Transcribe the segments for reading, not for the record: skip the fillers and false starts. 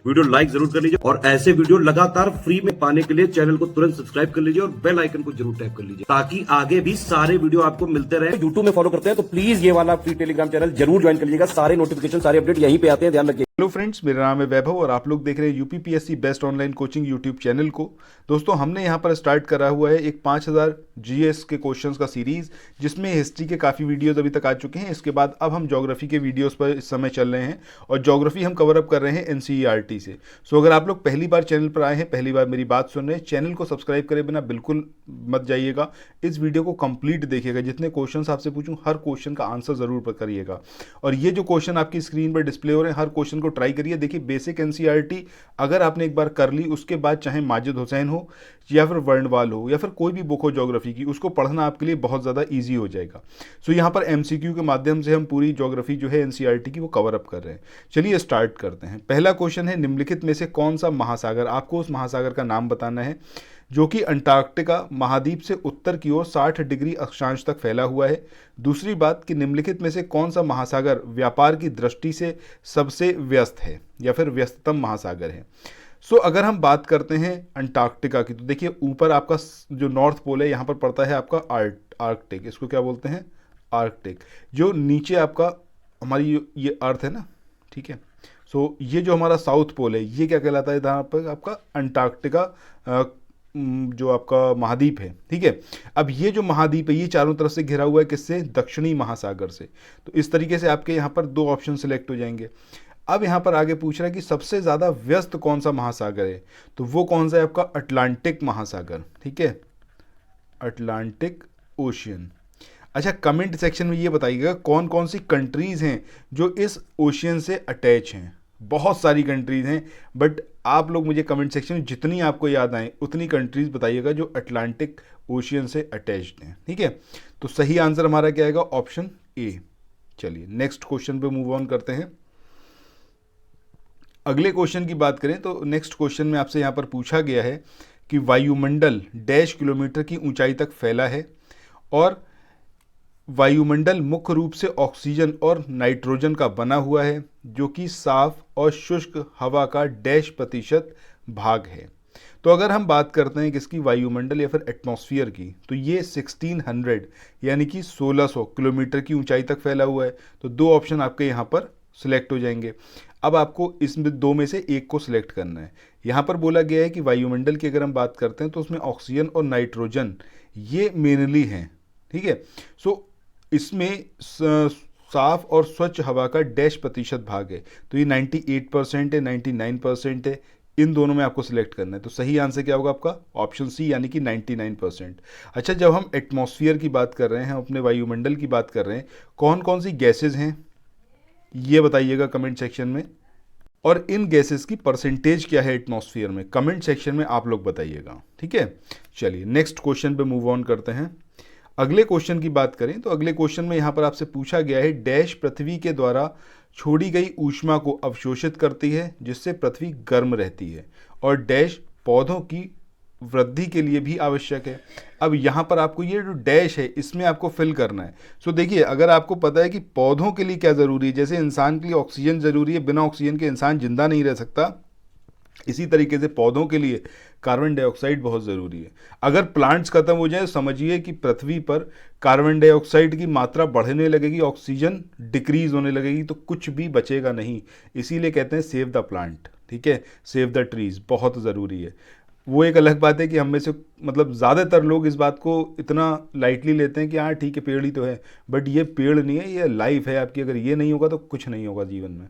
Video like जरूर कर लीजिए और ऐसे वीडियो लगातार फ्री में पाने के लिए चैनल को तुरंत सब्सक्राइब कर लीजिए और बेल आइकन को जरूर टैप कर लीजिए ताकि आगे भी सारे वीडियो आपको मिलते रहे। यूट्यूब में फॉलो करते हैं तो प्लीज ये वाला फ्री टेलीग्राम चैनल जरूर ज्वाइन कर लीजिएगा। सारे नोटिफिकेशन सारे अपडेट यहीं पे आते हैं, ध्यान रखिए। हेलो फ्रेंड्स, मेरा नाम है वैभव और आप लोग देख रहे हैं UPPSC best online coaching YouTube channel को। दोस्तों, हमने यहाँ पर स्टार्ट करा हुआ है एक 5000 जीएस के क्वेश्चंस का सीरीज, जिसमें हिस्ट्री के काफ़ी वीडियोस अभी तक आ चुके हैं। इसके बाद अब हम ज्योग्राफी के वीडियोस पर इस समय चल रहे हैं और ज्योग्राफी हम कवर अप कर रहे हैं एनसीईआरटी से। सो अगर आप लोग पहली बार चैनल पर आए हैं, पहली बार मेरी बात सुन रहे हैं, चैनल को सब्सक्राइब करे बिना बिल्कुल मत जाइएगा। इस वीडियो को कंप्लीट देखिएगा, जितने क्वेश्चन आपसे पूछूं हर क्वेश्चन का आंसर जरूर करिएगा। और ये जो क्वेश्चन आपकी स्क्रीन पर डिस्प्ले हो रहे हैं, हर क्वेश्चन को ट्राई करिए। देखिए, बेसिक एनसीईआरटी अगर आपने एक बार कर ली, उसके बाद चाहे माजिद हुसैन हो या फिर वर्णवाल हो या फिर कोई भी बुक हो ज्योग्राफी की, उसको पढ़ना आपके लिए बहुत ज़्यादा इजी हो जाएगा। सो यहाँ पर एमसीक्यू के माध्यम से हम पूरी ज्योग्राफी जो है एनसीईआरटी की वो कवर अप कर रहे हैं। चलिए स्टार्ट करते हैं। पहला क्वेश्चन है, निम्नलिखित में से कौन सा महासागर, आपको उस महासागर का नाम बताना है जो कि अंटार्कटिका महाद्वीप से उत्तर की ओर 60 डिग्री अक्षांश तक फैला हुआ है। दूसरी बात कि निम्नलिखित में से कौन सा महासागर व्यापार की दृष्टि से सबसे व्यस्त है या फिर व्यस्ततम महासागर है। सो अगर हम बात करते हैं अंटार्कटिका की, तो देखिए ऊपर आपका जो नॉर्थ पोल है यहाँ पर पड़ता है आपका आर्कटिक, इसको क्या बोलते हैं, आर्कटिक। जो नीचे आपका हमारी ये अर्थ है ना, ठीक है। सो ये जो हमारा साउथ पोल है ये क्या कहलाता है, यहाँ पर आपका अंटार्कटिका जो आपका महाद्वीप है, ठीक है। अब ये जो महाद्वीप है ये चारों तरफ से घिरा हुआ है किससे, दक्षिणी महासागर से। तो इस तरीके से आपके यहाँ पर दो ऑप्शन सिलेक्ट हो जाएंगे। अब यहाँ पर आगे पूछ रहा है कि सबसे ज़्यादा व्यस्त कौन सा महासागर है, तो वो कौन सा है आपका अटलांटिक महासागर, ठीक है, अटलांटिक ओशियन। अच्छा, कमेंट सेक्शन में ये बताइएगा कौन कौन सी कंट्रीज़ हैं जो इस ओशियन से अटैच हैं। बहुत सारी कंट्रीज़ हैं, बट आप लोग मुझे कमेंट सेक्शन में जितनी आपको याद आए उतनी कंट्रीज़ बताइएगा जो अटलांटिक ओशियन से अटैच्ड हैं, ठीक है। तो सही आंसर हमारा क्या आएगा, ऑप्शन ए। चलिए नेक्स्ट क्वेश्चन पे मूव ऑन करते हैं। अगले क्वेश्चन की बात करें तो नेक्स्ट क्वेश्चन में आपसे यहाँ पर पूछा गया है कि वायुमंडल डैश किलोमीटर की ऊंचाई तक फैला है और वायुमंडल मुख्य रूप से ऑक्सीजन और नाइट्रोजन का बना हुआ है, जो कि साफ और शुष्क हवा का डैश प्रतिशत भाग है। तो अगर हम बात करते हैं किसकी, वायुमंडल या फिर एटमॉस्फेयर की, तो ये 1600 यानी कि 1600 किलोमीटर की ऊंचाई तक फैला हुआ है। तो दो ऑप्शन आपके यहाँ पर सिलेक्ट हो जाएंगे। अब आपको इसमें दो में से एक को सिलेक्ट करना है। यहाँ पर बोला गया है कि वायुमंडल की अगर हम बात करते हैं तो उसमें ऑक्सीजन और नाइट्रोजन ये मेनली हैं, ठीक है। सो इसमें साफ और स्वच्छ हवा का डैश प्रतिशत भाग है, तो ये 98% है, 99% है, इन दोनों में आपको सिलेक्ट करना है। तो सही आंसर क्या होगा आपका, ऑप्शन सी यानी कि 99%। अच्छा, जब हम एटमॉस्फेयर की बात कर रहे हैं, अपने वायुमंडल की बात कर रहे हैं, कौन कौन सी गैसेज हैं ये बताइएगा कमेंट सेक्शन में, और इन गैसेस की परसेंटेज क्या है एटमॉस्फेयर में, कमेंट सेक्शन में आप लोग बताइएगा, ठीक है। चलिए नेक्स्ट क्वेश्चन पे मूव ऑन करते हैं। अगले क्वेश्चन की बात करें तो अगले क्वेश्चन में यहाँ पर आपसे पूछा गया है, डैश पृथ्वी के द्वारा छोड़ी गई ऊष्मा को अवशोषित करती है जिससे पृथ्वी गर्म रहती है और डैश पौधों की वृद्धि के लिए भी आवश्यक है। अब यहाँ पर आपको ये जो डैश है इसमें आपको फिल करना है। सो देखिए, अगर आपको पता है कि पौधों के लिए क्या ज़रूरी है, जैसे इंसान के लिए ऑक्सीजन ज़रूरी है, बिना ऑक्सीजन के इंसान जिंदा नहीं रह सकता, इसी तरीके से पौधों के लिए कार्बन डाइऑक्साइड बहुत ज़रूरी है। अगर प्लांट्स खत्म हो जाए तो समझिए कि पृथ्वी पर कार्बन डाइऑक्साइड की मात्रा बढ़ने लगेगी, ऑक्सीजन डिक्रीज होने लगेगी, तो कुछ भी बचेगा नहीं। इसीलिए कहते हैं सेव द प्लांट, ठीक है, सेव द ट्रीज, बहुत ज़रूरी है। वो एक अलग बात है कि हम में से मतलब ज़्यादातर लोग इस बात को इतना लाइटली लेते हैं कि हाँ ठीक है पेड़ ही तो है, बट ये पेड़ नहीं है, ये लाइफ है आपकी। अगर ये नहीं होगा तो कुछ नहीं होगा जीवन में,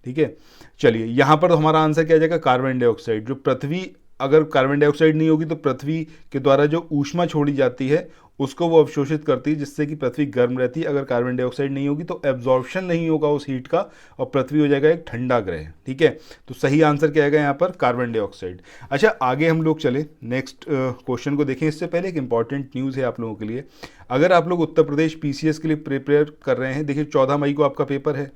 ठीक है। चलिए यहाँ पर तो हमारा आंसर क्या आ जाएगा, कार्बन डाइऑक्साइड। जो पृथ्वी, अगर कार्बन डाइऑक्साइड नहीं होगी तो पृथ्वी के द्वारा जो ऊष्मा छोड़ी जाती है उसको वो अवशोषित करती है, जिससे कि पृथ्वी गर्म रहती है। अगर कार्बन डाइऑक्साइड नहीं होगी तो एब्जॉर्प्शन नहीं होगा उस हीट का और पृथ्वी हो जाएगा एक ठंडा ग्रह, ठीक है। तो सही आंसर क्या आएगा यहाँ पर, कार्बन डाइऑक्साइड। अच्छा, आगे हम लोग चले नेक्स्ट क्वेश्चन को देखें। इससे पहले एक इंपॉर्टेंट न्यूज़ है आप लोगों के लिए। अगर आप लोग उत्तर प्रदेश पीसीएस के लिए प्रिपेयर कर रहे हैं, देखिए 14 मई को आपका पेपर है,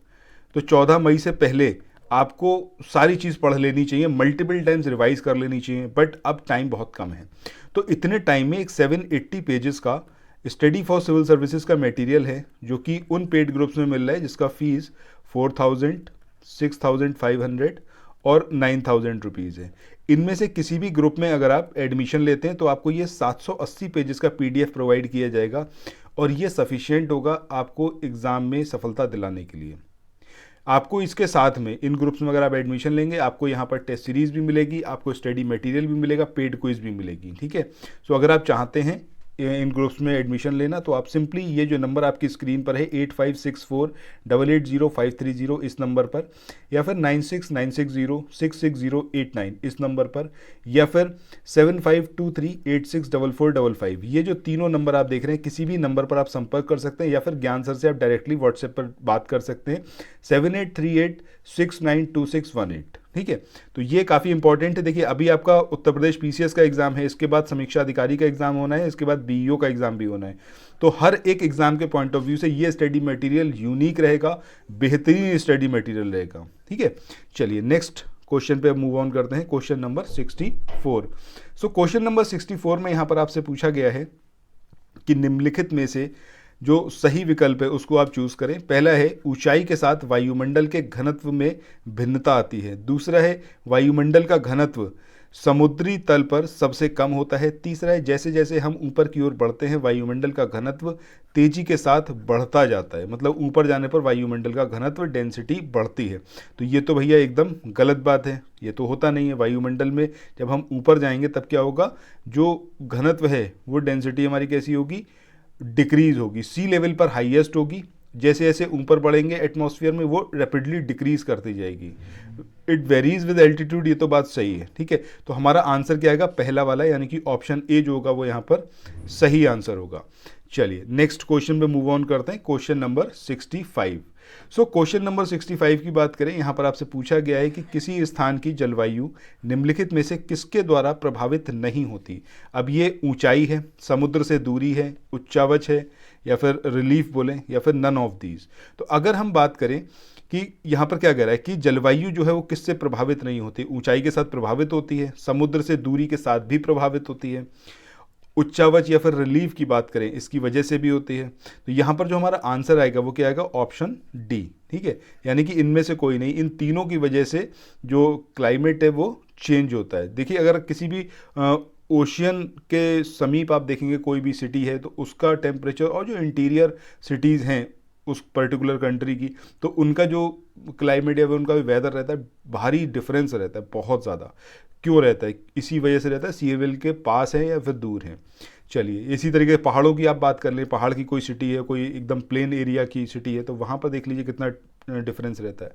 तो 14 मई से पहले आपको सारी चीज़ पढ़ लेनी चाहिए, मल्टीपल टाइम्स रिवाइज कर लेनी चाहिए, बट अब टाइम बहुत कम है। तो इतने टाइम में एक 780 पेजेस का स्टडी फॉर सिविल सर्विसेज का मटेरियल है, जो कि उन पेड ग्रुप्स में मिल रहा है जिसका फीस 4000, 6500 और 9,000 रुपीज़ है। इनमें से किसी भी ग्रुप में अगर आप एडमिशन लेते हैं तो आपको ये 780 पेजेस का PDF प्रोवाइड किया जाएगा और ये सफिशिएंट होगा आपको एग्ज़ाम में सफलता दिलाने के लिए। आपको इसके साथ में इन ग्रुप्स में अगर आप एडमिशन लेंगे आपको यहाँ पर टेस्ट सीरीज़ भी मिलेगी, आपको स्टडी मटेरियल भी मिलेगा, पेड क्विज भी मिलेगी। ठीक है, सो अगर आप चाहते हैं इन ग्रुप्स में एडमिशन लेना तो आप सिंपली ये जो नंबर आपकी स्क्रीन पर है 8564880530 इस नंबर पर, या फिर 9696066089 इस नंबर पर, या फिर 7523864455 ये जो तीनों नंबर आप देख रहे हैं किसी भी नंबर पर आप संपर्क कर सकते हैं, या फिर ज्ञान सर से आप डायरेक्टली व्हाट्सएप पर बात कर सकते हैं 7838692618। ठीक है, तो ये काफ़ी इंपॉर्टेंट है। देखिए अभी आपका उत्तर प्रदेश PCS का एग्जाम है, इसके बाद समीक्षा अधिकारी का एग्जाम होना है, इसके बाद BEO का एग्जाम भी होना है। तो हर एक एग्जाम के पॉइंट ऑफ व्यू से ये स्टडी मटेरियल यूनिक रहेगा, बेहतरीन स्टडी मटेरियल रहेगा। ठीक है, चलिए नेक्स्ट क्वेश्चन पे मूव ऑन करते हैं, question number 64। So question number 64 में यहाँ पर आपसे पूछा गया है कि निम्नलिखित में से जो सही विकल्प है उसको आप चूज करें। पहला है ऊंचाई के साथ वायुमंडल के घनत्व में भिन्नता आती है। दूसरा है वायुमंडल का घनत्व समुद्री तल पर सबसे कम होता है। तीसरा है जैसे जैसे हम ऊपर की ओर बढ़ते हैं वायुमंडल का घनत्व तेजी के साथ बढ़ता जाता है, मतलब ऊपर जाने पर वायुमंडल का घनत्व डेंसिटी बढ़ती है। तो ये तो भैया एकदम गलत बात है, ये तो होता नहीं है। वायुमंडल में जब हम ऊपर जाएंगे तब क्या होगा, जो घनत्व है वो डेंसिटी हमारी कैसी होगी, डिक्रीज होगी, सी लेवल पर हाईएस्ट होगी, जैसे जैसे ऊपर बढ़ेंगे एटमॉस्फेयर में वो रैपिडली डिक्रीज करती जाएगी। इट वेरीज विद एल्टीट्यूड, ये तो बात सही है। ठीक है, तो हमारा आंसर क्या आएगा, पहला वाला, यानी कि ऑप्शन ए जो होगा वो यहाँ पर सही आंसर होगा। चलिए नेक्स्ट क्वेश्चन पे मूव ऑन करते हैं, question number 65। So question number 65 की बात करें, यहाँ पर आपसे पूछा गया है कि किसी स्थान की जलवायु निम्नलिखित में से किसके द्वारा प्रभावित नहीं होती। अब ये ऊंचाई है, समुद्र से दूरी है, उच्चावच है, या फिर रिलीफ बोलें, या फिर नन ऑफ दीज। तो अगर हम बात करें कि यहाँ पर क्या कह रहा है कि जलवायु जो है वो किससे प्रभावित नहीं होती, ऊंचाई के साथ प्रभावित होती है, समुद्र से दूरी के साथ भी प्रभावित होती है, उच्चावच या फिर रिलीफ की बात करें इसकी वजह से भी होती है। तो यहाँ पर जो हमारा आंसर आएगा वो क्या आएगा, ऑप्शन डी। ठीक है, यानी कि इनमें से कोई नहीं, इन तीनों की वजह से जो क्लाइमेट है वो चेंज होता है। देखिए अगर किसी भी ओशियन के समीप आप देखेंगे कोई भी सिटी है तो उसका टेम्परेचर, और जो इंटीरियर सिटीज़ हैं उस पर्टिकुलर कंट्री की, तो उनका जो क्लाइमेट है वो उनका भी वेदर रहता है, भारी डिफरेंस रहता है, बहुत ज़्यादा। क्यों रहता है, इसी वजह से रहता है, सी लेवल के पास है या फिर दूर है। चलिए इसी तरीके पहाड़ों की आप बात कर लें, पहाड़ की कोई सिटी है, कोई एकदम प्लेन एरिया की सिटी है, तो वहाँ पर देख लीजिए कितना डिफरेंस रहता है।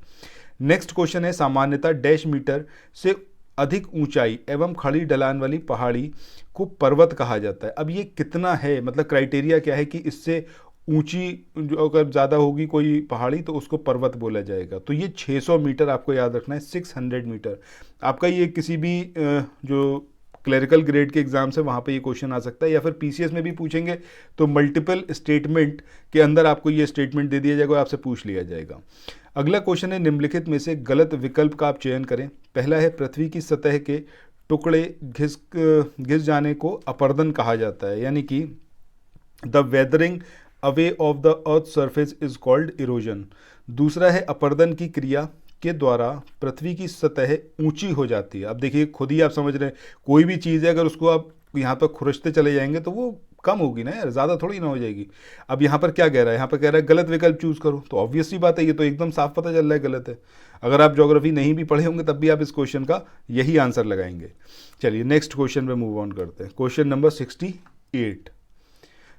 नेक्स्ट क्वेश्चन है, सामान्यतः डैश मीटर से अधिक ऊंचाई एवं खड़ी ढलान वाली पहाड़ी को पर्वत कहा जाता है। अब ये कितना है, मतलब क्राइटेरिया क्या है कि इससे ऊंची जो अगर ज़्यादा होगी कोई पहाड़ी तो उसको पर्वत बोला जाएगा। तो ये 600 मीटर आपको याद रखना है, 600 मीटर। आपका ये किसी भी जो क्लरिकल ग्रेड के एग्जाम से वहाँ पे ये क्वेश्चन आ सकता है, या फिर PCS में भी पूछेंगे तो मल्टीपल स्टेटमेंट के अंदर आपको ये स्टेटमेंट दे दिया जाएगा और आपसे पूछ लिया जाएगा। अगला क्वेश्चन है, निम्नलिखित में से गलत विकल्प का आप चयन करें। पहला है, पृथ्वी की सतह के टुकड़े घिस जाने को अपर्दन कहा जाता है, यानी कि the weathering away of the earth surface is called erosion. दूसरा है, अपर्दन की क्रिया के द्वारा पृथ्वी की सतह ऊंची हो जाती है। अब देखिए खुद ही आप समझ रहे हैं, कोई भी चीज़ है अगर उसको आप यहाँ पर खुरचते चले जाएंगे तो वो कम होगी ना यार, ज़्यादा थोड़ी ना हो जाएगी। अब यहाँ पर क्या कह रहा है, यहाँ पर कह रहा है गलत विकल्प चूज करो, तो ऑब्वियस सी बात है, ये तो एकदम साफ पता चल रहा है गलत है। अगर आप ज्योग्राफी नहीं भी पढ़े होंगे तब भी आप इस क्वेश्चन का यही आंसर लगाएंगे। चलिए नेक्स्ट क्वेश्चन पे मूव ऑन करते हैं, question number 68।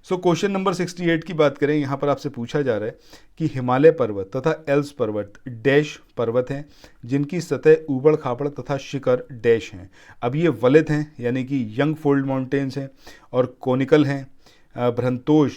So question number 68 की बात करें, यहाँ पर आपसे पूछा जा रहा है कि हिमालय पर्वत तथा एल्स पर्वत डैश पर्वत हैं जिनकी सतह ऊबड़ खाबड़ तथा शिखर डैश हैं। अब ये वलित हैं, यानी कि यंग फोल्ड माउंटेन्स हैं, और कोनिकल हैं, भ्रंतोष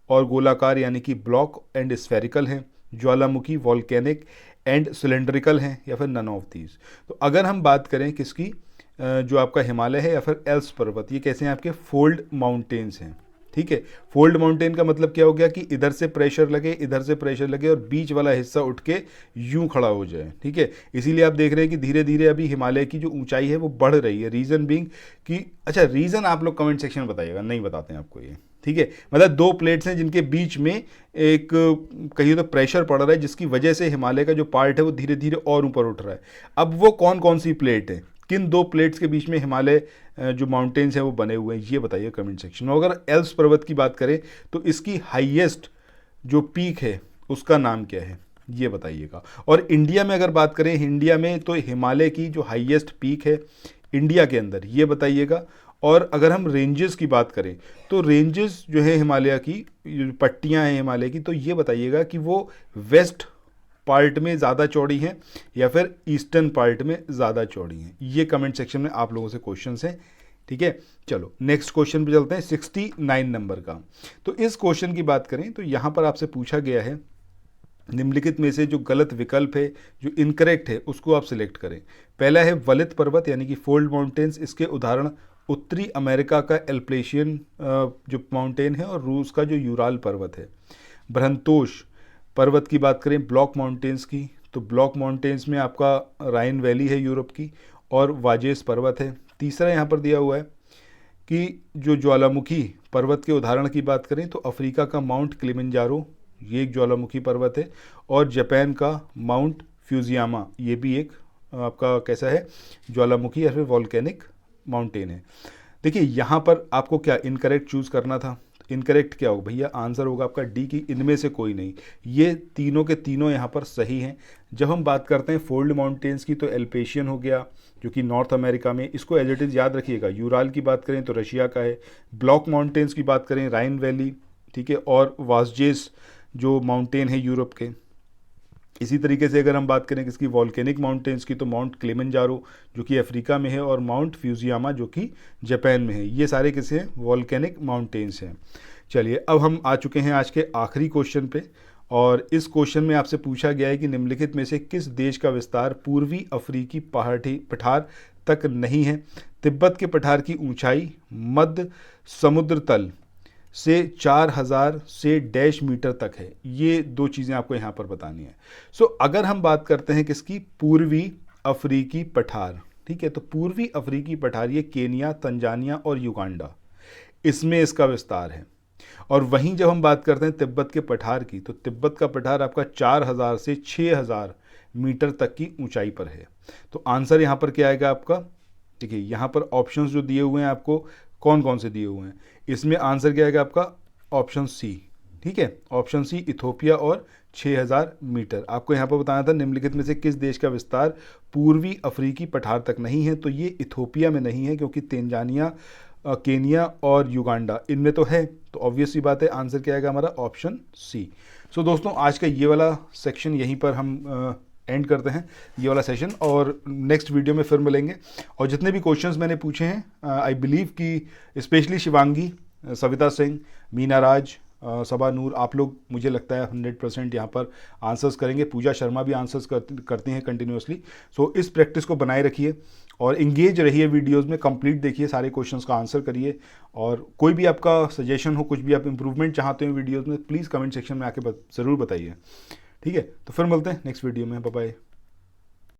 और गोलाकार यानी कि ब्लॉक एंड स्फेरिकल हैं, ज्वालामुखी वॉल्केनिक एंड सिलेंड्रिकल हैं, या फिर नन ऑफ दीज। तो अगर हम बात करें किसकी, जो आपका हिमालय है या फिर एल्स पर्वत, ये कैसे हैं, आपके फोल्ड माउंटेन्स हैं। ठीक है, फोल्ड माउंटेन का मतलब क्या हो गया कि इधर से प्रेशर लगे, इधर से प्रेशर लगे और बीच वाला हिस्सा उठ के यूं खड़ा हो जाए। ठीक है, इसीलिए आप देख रहे हैं कि धीरे धीरे अभी हिमालय की जो ऊंचाई है वो बढ़ रही है। रीज़न बीइंग कि, अच्छा रीज़न आप लोग कमेंट सेक्शन में बताइएगा, नहीं बताते हैं आपको ये, ठीक है, मतलब दो प्लेट्स हैं जिनके बीच में एक कहिए तो प्रेशर पड़ रहा है, जिसकी वजह से हिमालय का जो पार्ट है वो धीरे धीरे और ऊपर उठ रहा है। अब वो कौन कौन सी प्लेट है, किन दो प्लेट्स के बीच में हिमालय जो माउंटेन्स हैं वो बने हुए हैं, ये बताइए कमेंट सेक्शन में। अगर एल्प्स पर्वत की बात करें तो इसकी हाईएस्ट जो पीक है उसका नाम क्या है, ये बताइएगा। और इंडिया में अगर बात करें, इंडिया में तो हिमालय की जो हाईएस्ट पीक है इंडिया के अंदर, ये बताइएगा। और अगर हम रेंजेस की बात करें तो रेंजेस जो है हिमालय की, जो पट्टियाँ हैं हिमालय की, तो ये बताइएगा कि वो वेस्ट पार्ट में ज़्यादा चौड़ी हैं या फिर ईस्टर्न पार्ट में ज़्यादा चौड़ी हैं। ये कमेंट सेक्शन में आप लोगों से क्वेश्चंस हैं, ठीक है। चलो नेक्स्ट क्वेश्चन पे चलते हैं, 69 नंबर का। तो इस क्वेश्चन की बात करें तो यहाँ पर आपसे पूछा गया है निम्नलिखित में से जो गलत विकल्प है, जो इनकरेक्ट है, उसको आप सिलेक्ट करें। पहला है वलित पर्वत यानी कि फोल्ड माउंटेन्स, इसके उदाहरण उत्तरी अमेरिका का एल्पेशियन जो माउंटेन है और रूस का जो यूराल पर्वत है। बृहंतोष पर्वत की बात करें ब्लॉक माउंटेन्स की, तो ब्लॉक माउंटेन्स में आपका राइन वैली है यूरोप की, और वाजेस पर्वत है। तीसरा यहाँ पर दिया हुआ है कि जो ज्वालामुखी पर्वत के उदाहरण की बात करें तो अफ्रीका का माउंट किलिमंजारो, ये एक ज्वालामुखी पर्वत है, और जापान का माउंट फ्यूजियामा, ये भी एक आपका कैसा है, ज्वालामुखी या फिर वॉल्केनिक माउंटेन है। देखिए यहाँ पर आपको क्या इनकरेक्ट चूज़ करना था। इनकरेक्ट क्या होगा भैया, आंसर होगा आपका डी की इनमें से कोई नहीं। ये तीनों के तीनों यहाँ पर सही हैं। जब हम बात करते हैं फोल्ड माउंटेन्स की तो एल्पेशियन हो गया जो कि नॉर्थ अमेरिका में, इसको एज इट इज़ याद रखिएगा। यूराल की बात करें तो रशिया का है। ब्लॉक माउंटेन्स की बात करें राइन वैली, ठीक है, और वाजेस जो माउंटेन है यूरोप के। इसी तरीके से अगर हम बात करें किसकी, वॉल्केनिक माउंटेन्स की, तो माउंट किलिमंजारो जो कि अफ्रीका में है, और माउंट फ्यूजियामा जो कि जापान में है। ये सारे किसे हैं, वॉल्केनिक माउंटेन्स हैं। चलिए अब हम आ चुके हैं आज के आखिरी क्वेश्चन पे, और इस क्वेश्चन में आपसे पूछा गया है कि निम्नलिखित में से किस देश का विस्तार पूर्वी अफ्रीकी पठार तक नहीं है। तिब्बत के पठार की ऊंचाई मध्य समुद्र तल से 4000 से डैश मीटर तक है। ये दो चीज़ें आपको यहाँ पर बतानी है। सो अगर हम बात करते हैं किसकी, पूर्वी अफ्रीकी पठार, ठीक है, तो पूर्वी अफ्रीकी पठार ये केनिया, तंजानिया और युगांडा, इसमें इसका विस्तार है। और वहीं जब हम बात करते हैं तिब्बत के पठार की, तो तिब्बत का पठार आपका 4000 से 6000 मीटर तक की ऊंचाई पर है। तो आंसर यहाँ पर क्या आएगा आपका, देखिए यहाँ पर ऑप्शंस जो दिए हुए हैं आपको, कौन कौन से दिए हुए हैं, इसमें आंसर क्या आएगा आपका ऑप्शन सी, ठीक है, ऑप्शन सी इथोपिया और 6000 मीटर। आपको यहाँ पर बताना था निम्नलिखित में से किस देश का विस्तार पूर्वी अफ्रीकी पठार तक नहीं है, तो ये इथोपिया में नहीं है, क्योंकि तंजानिया, केनिया और युगांडा इनमें तो है। तो ऑब्वियस सी बात है, आंसर क्या आएगा हमारा ऑप्शन सी। सो दोस्तों आज का ये वाला सेक्शन यहीं पर हम एंड करते हैं, ये वाला सेशन, और नेक्स्ट वीडियो में फिर मिलेंगे। और जितने भी क्वेश्चंस मैंने पूछे हैं, आई बिलीव कि स्पेशली शिवांगी, सविता सिंह, मीना राज, सबा नूर, आप लोग मुझे लगता है 100% यहाँ पर आंसर्स करेंगे। पूजा शर्मा भी आंसर्स करती हैं कंटिन्यूसली। सो इस प्रैक्टिस को बनाए रखिए और इंगेज रहिए वीडियोज़ में, कंप्लीट देखिए, सारे क्वेश्चंस का आंसर करिए। और कोई भी आपका सजेशन हो, कुछ भी आप इंप्रूवमेंट चाहते हो वीडियोज़ में, प्लीज़ कमेंट सेक्शन में आके ज़रूर बताइए, ठीक है। तो फिर मिलते हैं नेक्स्ट वीडियो में, बाय बाय।